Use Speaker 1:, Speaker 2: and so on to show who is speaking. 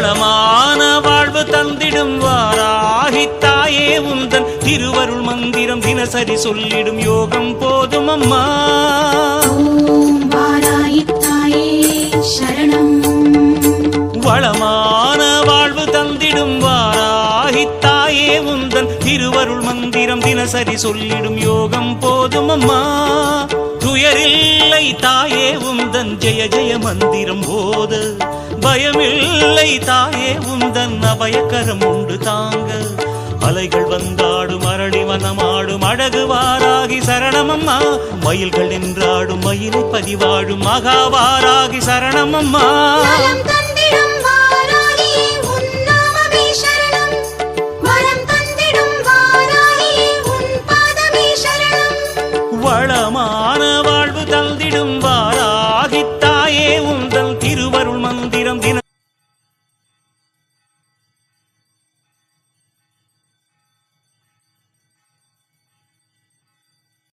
Speaker 1: வளமான வாழ்வு தந்திடும் வாராகி தாயே உந்தன் திருவருள் மந்திரம் தினசரி சொல்லிடும் யோகம் போதும் அம்மா.
Speaker 2: ஓம் வாராகி தாயே சரணம்.
Speaker 1: வளமான வாழ்வு தந்திடும் வாராகி தாயே உந்தன் திருவருள் மந்திரம் தினசரி சொல்லிடும் யோகம் போதும் அம்மா. துயரில்லை தாயே உந்தன் ஜெய ஜெய மந்திரம் போத, பயமில்லை தாயே உந்தன் அபயக்கரம் உண்டு தாங்க. அலைகள் வந்தாடும் அரளி வனமாடும் அழகு வாராகி சரணமம்மா. மயில்கள் என்றாடும் மயிலை பதிவாடும் மகாவாராகி சரணமம்மா.
Speaker 2: நலம் தந்த